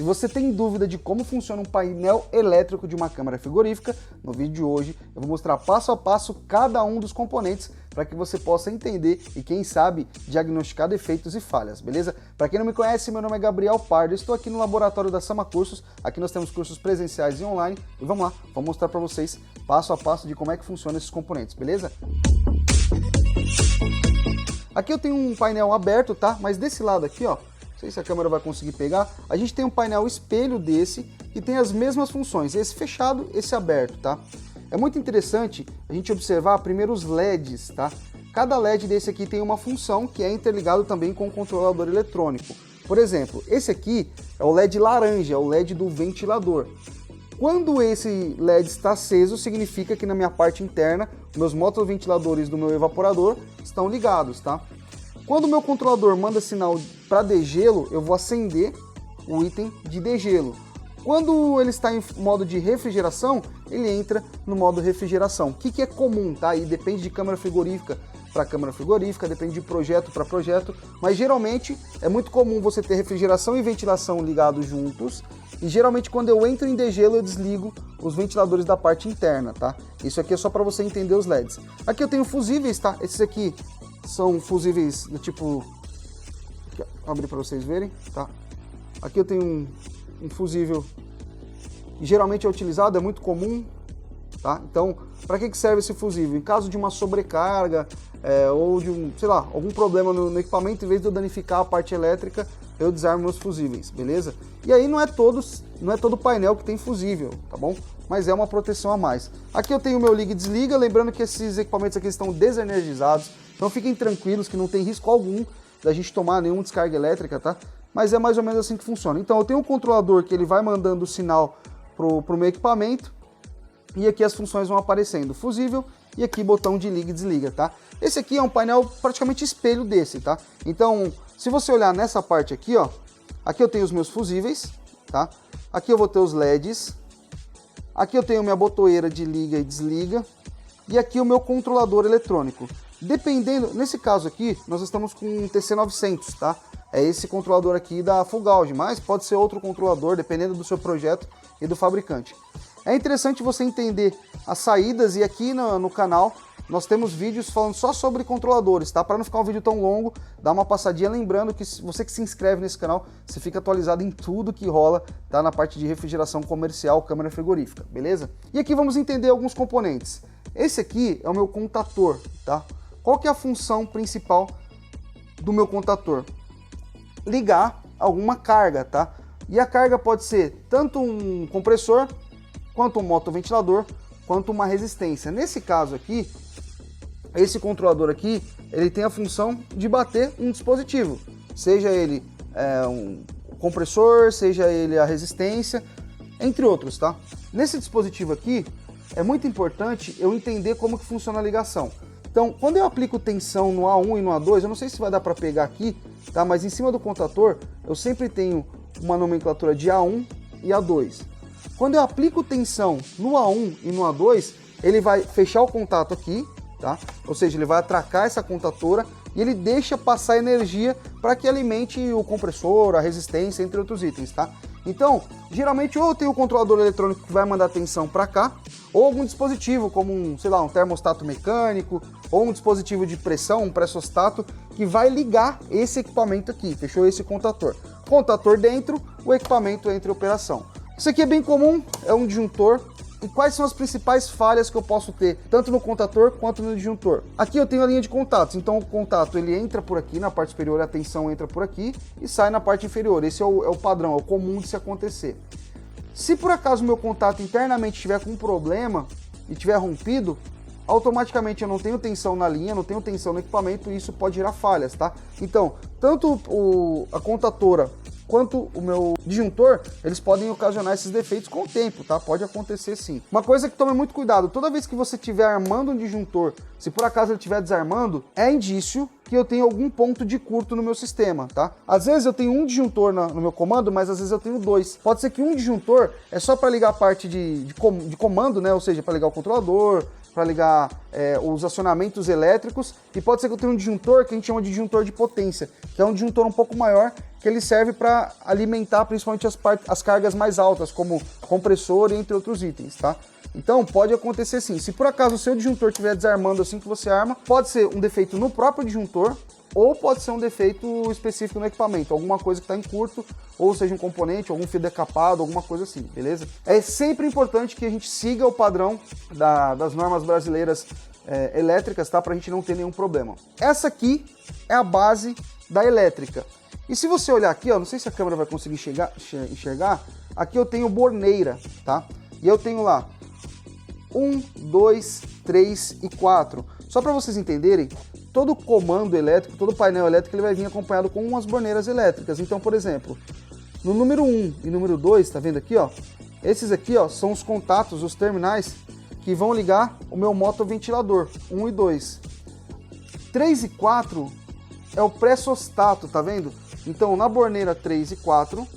Se você tem dúvida de como funciona um painel elétrico de uma câmara frigorífica, no vídeo de hoje eu vou mostrar passo a passo cada um dos componentes para que você possa entender e, quem sabe, diagnosticar defeitos e falhas, beleza? Para quem não me conhece, meu nome é Gabriel Pardo, estou aqui no laboratório da Sama Cursos. Aqui nós temos cursos presenciais e online e vamos lá, vou mostrar para vocês passo a passo de como é que funcionam esses componentes, beleza? Aqui eu tenho um painel aberto, tá? Mas desse lado aqui, ó, não sei se a câmera vai conseguir pegar, a gente tem um painel espelho desse que tem as mesmas funções, esse fechado, esse aberto, tá? É muito interessante a gente observar primeiro os LEDs, tá? Cada LED desse aqui tem uma função que é interligado também com o controlador eletrônico. Por exemplo, esse aqui é o LED laranja, é o LED do ventilador. Quando esse LED está aceso, significa que na minha parte interna, meus motoventiladores do meu evaporador estão ligados, tá? Quando o meu controlador manda sinal para degelo, eu vou acender o item de degelo. Quando ele está em modo de refrigeração, ele entra no modo refrigeração. O que é comum, tá? E depende de câmara frigorífica para câmara frigorífica, depende de projeto para projeto, mas geralmente é muito comum você ter refrigeração e ventilação ligados juntos. E geralmente quando eu entro em degelo eu desligo os ventiladores da parte interna, tá? Isso aqui é só para você entender os LEDs. Aqui eu tenho fusíveis, tá? Esses aqui são fusíveis do tipo... Vou abrir para vocês verem, tá? Aqui eu tenho um fusível que geralmente é utilizado, é muito comum, tá? Então, para que serve esse fusível? Em caso de uma sobrecarga ou de sei lá, algum problema no equipamento, em vez de eu danificar a parte elétrica, eu desarmo meus fusíveis, beleza? E aí não é todo painel que tem fusível, tá bom? Mas é uma proteção a mais. Aqui eu tenho o meu liga e desliga, lembrando que esses equipamentos aqui estão desenergizados, então fiquem tranquilos que não tem risco algum da gente tomar nenhuma descarga elétrica, tá? Mas é mais ou menos assim que funciona. Então eu tenho um controlador que ele vai mandando o sinal pro meu equipamento, e aqui as funções vão aparecendo, fusível e aqui botão de liga e desliga, tá? Esse aqui é um painel praticamente espelho desse, tá? Então, se você olhar nessa parte aqui, ó, aqui eu tenho os meus fusíveis, tá? Aqui eu vou ter os LEDs, aqui eu tenho minha botoeira de liga e desliga, e aqui o meu controlador eletrônico. Dependendo, nesse caso aqui, nós estamos com um TC900, tá? É esse controlador aqui da Fugaude, mas pode ser outro controlador, dependendo do seu projeto e do fabricante. É interessante você entender as saídas, e aqui no canal nós temos vídeos falando só sobre controladores, tá? Para não ficar um vídeo tão longo, dá uma passadinha, lembrando que você que se inscreve nesse canal, você fica atualizado em tudo que rola, tá? Na parte de refrigeração comercial, câmara frigorífica, beleza? E aqui vamos entender alguns componentes. Esse aqui é o meu contator, tá? Qual que é a função principal do meu contator? Ligar alguma carga, tá? E a carga pode ser tanto um compressor, quanto um motoventilador, quanto uma resistência. Nesse caso aqui, esse controlador aqui, ele tem a função de bater um dispositivo, seja ele um compressor, seja ele a resistência, entre outros, tá? Nesse dispositivo aqui, é muito importante eu entender como que funciona a ligação. Então, quando eu aplico tensão no A1 e no A2, eu não sei se vai dar para pegar aqui, tá? Mas em cima do contator, eu sempre tenho uma nomenclatura de A1 e A2. Quando eu aplico tensão no A1 e no A2, ele vai fechar o contato aqui, tá? Ou seja, ele vai atracar essa contatora e ele deixa passar energia para que alimente o compressor, a resistência, entre outros itens, tá? Então, geralmente ou eu tenho o controlador eletrônico que vai mandar tensão para cá, ou algum dispositivo como sei lá, um termostato mecânico, ou um dispositivo de pressão, um pressostato, que vai ligar esse equipamento aqui, fechou esse contator. Contator dentro, o equipamento entra em operação. Isso aqui é bem comum, é um disjuntor. E quais são as principais falhas que eu posso ter, tanto no contator quanto no disjuntor? Aqui eu tenho a linha de contatos, então o contato ele entra por aqui, na parte superior a tensão entra por aqui e sai na parte inferior. Esse é o padrão, é o comum de se acontecer. Se por acaso o meu contato internamente estiver com um problema e estiver rompido, automaticamente eu não tenho tensão na linha, não tenho tensão no equipamento e isso pode gerar falhas, tá? Então, tanto a contatora quanto o meu disjuntor, eles podem ocasionar esses defeitos com o tempo, tá? Pode acontecer sim. Uma coisa que tome muito cuidado, toda vez que você estiver armando um disjuntor, se por acaso ele estiver desarmando, é indício que eu tenho algum ponto de curto no meu sistema, tá? Às vezes eu tenho um disjuntor no meu comando, mas às vezes eu tenho dois. Pode ser que um disjuntor é só para ligar a parte de comando, né? Ou seja, para ligar o controlador, para ligar os acionamentos elétricos, e pode ser que eu tenha um disjuntor que a gente chama de disjuntor de potência, que é um disjuntor um pouco maior, que ele serve para alimentar principalmente as cargas mais altas, como compressor e entre outros itens, tá? Então pode acontecer sim, se por acaso o seu disjuntor estiver desarmando assim que você arma, pode ser um defeito no próprio disjuntor, ou pode ser um defeito específico no equipamento, alguma coisa que está em curto, ou seja um componente, algum fio decapado, alguma coisa assim, beleza? É sempre importante que a gente siga o padrão das normas brasileiras elétricas, tá? Pra gente não ter nenhum problema. Essa aqui é a base da elétrica. E se você olhar aqui, ó, não sei se a câmera vai conseguir enxergar, aqui eu tenho borneira, tá? E eu tenho lá 1, 2, 3 e 4. Só para vocês entenderem, todo comando elétrico, todo painel elétrico, ele vai vir acompanhado com umas borneiras elétricas. Então, por exemplo, no número 1 e número 2, tá vendo aqui, ó? Esses aqui, ó, são os contatos, os terminais que vão ligar o meu motoventilador, 1 e 2. 3 e 4 é o pressostato, tá vendo? Então, na borneira 3 e 4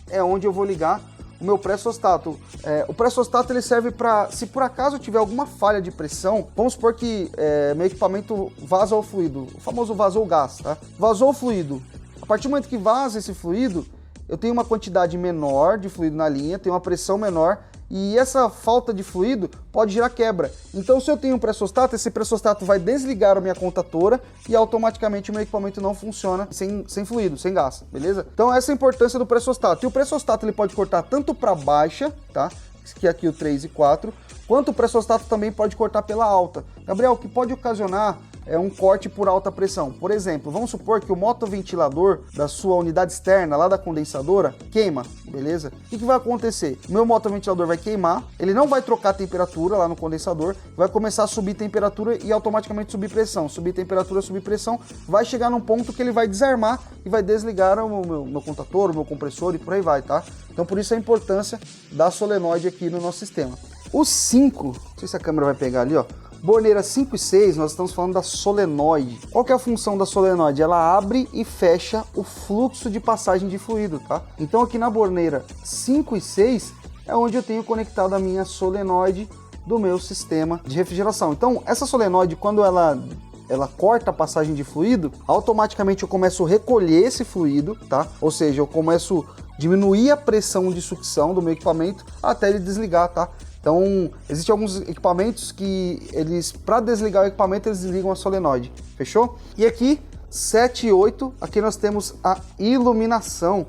é onde eu vou ligar o meu pressostato. O pressostato ele serve para, se por acaso tiver alguma falha de pressão, vamos supor que meu equipamento vaza o fluido, o famoso vazou o gás, tá? Vazou o fluido. A partir do momento que vaza esse fluido, eu tenho uma quantidade menor de fluido na linha, tenho uma pressão menor, e essa falta de fluido pode gerar quebra. Então, se eu tenho um pressostato, esse pressostato vai desligar a minha contatora e automaticamente o meu equipamento não funciona sem fluido, sem gás, beleza? Então, essa é a importância do pressostato. E o pressostato ele pode cortar tanto para baixa, tá? Que é aqui o 3 e 4, quanto o pressostato também pode cortar pela alta. Gabriel, o que pode ocasionar um corte por alta pressão? Por exemplo, vamos supor que o motoventilador da sua unidade externa, lá da condensadora, queima, beleza? O que vai acontecer? O meu motoventilador vai queimar, ele não vai trocar a temperatura lá no condensador, vai começar a subir temperatura e automaticamente subir pressão. Subir temperatura, subir pressão, vai chegar num ponto que ele vai desarmar e vai desligar o meu contator, o meu compressor e por aí vai, tá? Então por isso a importância da solenoide aqui no nosso sistema. O 5, não sei se a câmera vai pegar ali, ó. Borneira 5 e 6, nós estamos falando da solenoide. Qual que é a função da solenoide? Ela abre e fecha o fluxo de passagem de fluido, tá? Então aqui na borneira 5 e 6 é onde eu tenho conectado a minha solenoide do meu sistema de refrigeração. Então essa solenoide, quando ela corta a passagem de fluido, automaticamente eu começo a recolher esse fluido, tá? Ou seja, eu começo a diminuir a pressão de sucção do meu equipamento até ele desligar, tá? Então, existem alguns equipamentos que eles, para desligar o equipamento, eles desligam a solenoide, fechou? E aqui, 7 e 8, aqui nós temos a iluminação,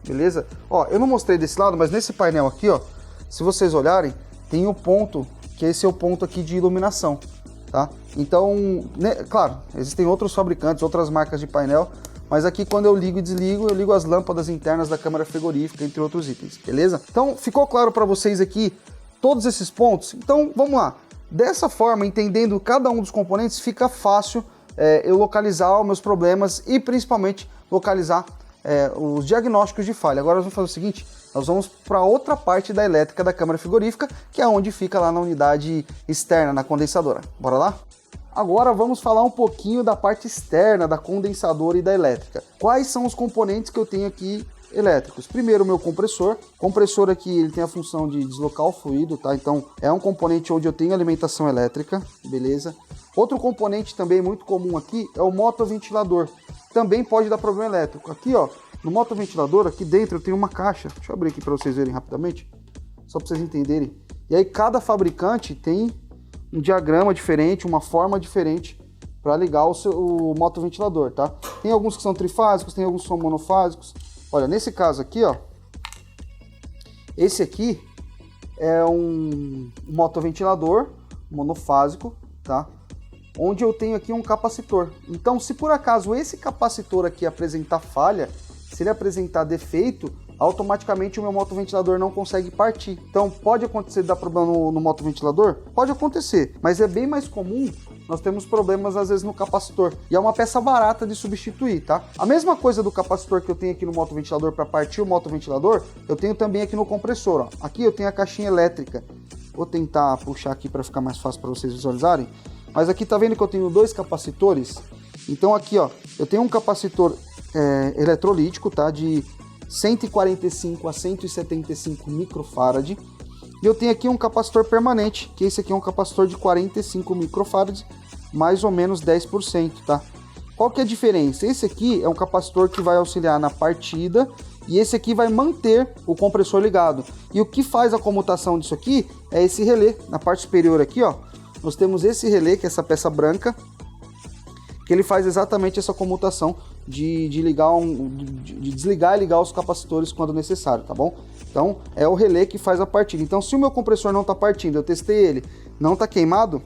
beleza? Ó, eu não mostrei desse lado, mas nesse painel aqui, ó, se vocês olharem, tem o ponto, que esse é o ponto aqui de iluminação, tá? Então, né, claro, existem outros fabricantes, outras marcas de painel, mas aqui quando eu ligo e desligo, eu ligo as lâmpadas internas da câmara frigorífica, entre outros itens, beleza? Então, ficou claro para vocês aqui todos esses pontos? Então vamos lá. Dessa forma, entendendo cada um dos componentes, fica fácil eu localizar os meus problemas e principalmente localizar os diagnósticos de falha. Agora nós vamos fazer o seguinte, nós vamos para outra parte da elétrica da câmara frigorífica, que é onde fica lá na unidade externa, na condensadora. Bora lá? Agora vamos falar um pouquinho da parte externa da condensadora e da elétrica. Quais são os componentes que eu tenho aqui elétricos? Primeiro, o meu compressor. O compressor aqui ele tem a função de deslocar o fluido, tá? Então é um componente onde eu tenho alimentação elétrica, beleza? Outro componente também muito comum aqui é o motoventilador. Também pode dar problema elétrico. Aqui, ó, no motoventilador, aqui dentro eu tenho uma caixa. Deixa eu abrir aqui para vocês verem rapidamente, só para vocês entenderem. E aí cada fabricante tem um diagrama diferente, uma forma diferente para ligar o motoventilador, tá? Tem alguns que são trifásicos, tem alguns que são monofásicos. Olha, nesse caso aqui, ó, esse aqui é um motoventilador monofásico, tá? Onde eu tenho aqui um capacitor. Então, se por acaso esse capacitor aqui apresentar falha, se ele apresentar defeito, automaticamente o meu motoventilador não consegue partir. Então, pode acontecer de dar problema no motoventilador? Pode acontecer, mas é bem mais comum nós temos problemas às vezes no capacitor. E é uma peça barata de substituir, tá? A mesma coisa do capacitor que eu tenho aqui no motoventilador para partir o motoventilador, eu tenho também aqui no compressor, ó. Aqui eu tenho a caixinha elétrica. Vou tentar puxar aqui para ficar mais fácil para vocês visualizarem. Mas aqui tá vendo que eu tenho dois capacitores? Então aqui, ó, eu tenho um capacitor eletrolítico, tá? De 145 a 175 microfarad. E eu tenho aqui um capacitor permanente, que esse aqui é um capacitor de 45 microfarads, mais ou menos 10%, tá? Qual que é a diferença? Esse aqui é um capacitor que vai auxiliar na partida e esse aqui vai manter o compressor ligado. E o que faz a comutação disso aqui é esse relé. Na parte superior aqui, ó, nós temos esse relé, que é essa peça branca, que ele faz exatamente essa comutação de desligar e ligar os capacitores quando necessário, tá bom? Então é o relé que faz a partida. Então se o meu compressor não está partindo, eu testei ele, não está queimado,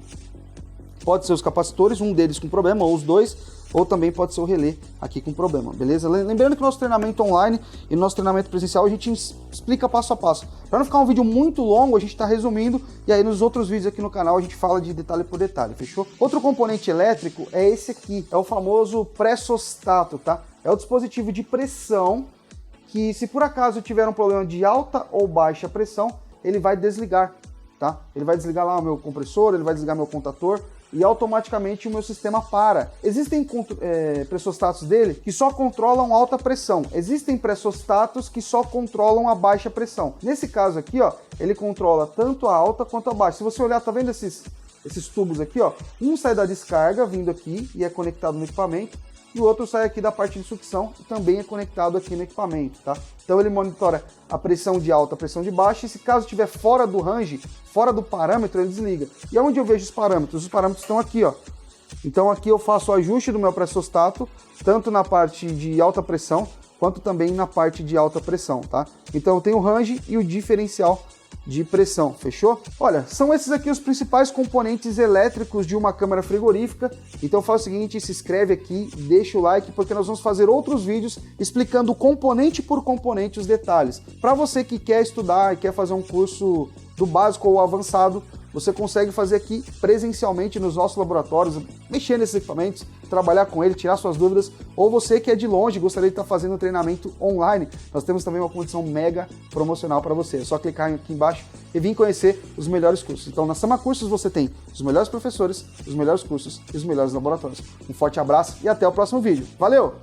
pode ser os capacitores, um deles com problema, ou os dois, ou também pode ser o relé aqui com problema, beleza? Lembrando que no nosso treinamento online e no nosso treinamento presencial a gente explica passo a passo. Para não ficar um vídeo muito longo, a gente está resumindo, e aí nos outros vídeos aqui no canal a gente fala de detalhe por detalhe, fechou? Outro componente elétrico é esse aqui, é o famoso pressostato, tá? É o dispositivo de pressão que, se por acaso tiver um problema de alta ou baixa pressão, ele vai desligar, tá? Ele vai desligar lá o meu compressor, ele vai desligar meu contator, e automaticamente o meu sistema para. Existem pressostatos dele que só controlam alta pressão. Existem pressostatos que só controlam a baixa pressão. Nesse caso aqui, ó, ele controla tanto a alta quanto a baixa. Se você olhar, tá vendo esses tubos aqui, ó? Um sai da descarga vindo aqui e é conectado no equipamento. E o outro sai aqui da parte de sucção e também é conectado aqui no equipamento, tá? Então ele monitora a pressão de alta, a pressão de baixa, e se caso estiver fora do range, fora do parâmetro, ele desliga. E onde eu vejo os parâmetros? Os parâmetros estão aqui, ó. Então aqui eu faço o ajuste do meu pressostato, tanto na parte de alta pressão, quanto também na parte de alta pressão, tá? Então eu tenho o range e o diferencial de pressão, fechou? Olha, são esses aqui os principais componentes elétricos de uma câmara frigorífica. Então faz o seguinte, se inscreve aqui, deixa o like, porque nós vamos fazer outros vídeos explicando componente por componente os detalhes. Para você que quer estudar e quer fazer um curso do básico ou avançado, você consegue fazer aqui presencialmente nos nossos laboratórios, mexer nesses equipamentos, trabalhar com ele, tirar suas dúvidas, ou você que é de longe e gostaria de estar fazendo um treinamento online, nós temos também uma condição mega promocional para você. É só clicar aqui embaixo e vir conhecer os melhores cursos. Então na Sama Cursos você tem os melhores professores, os melhores cursos e os melhores laboratórios. Um forte abraço e até o próximo vídeo. Valeu!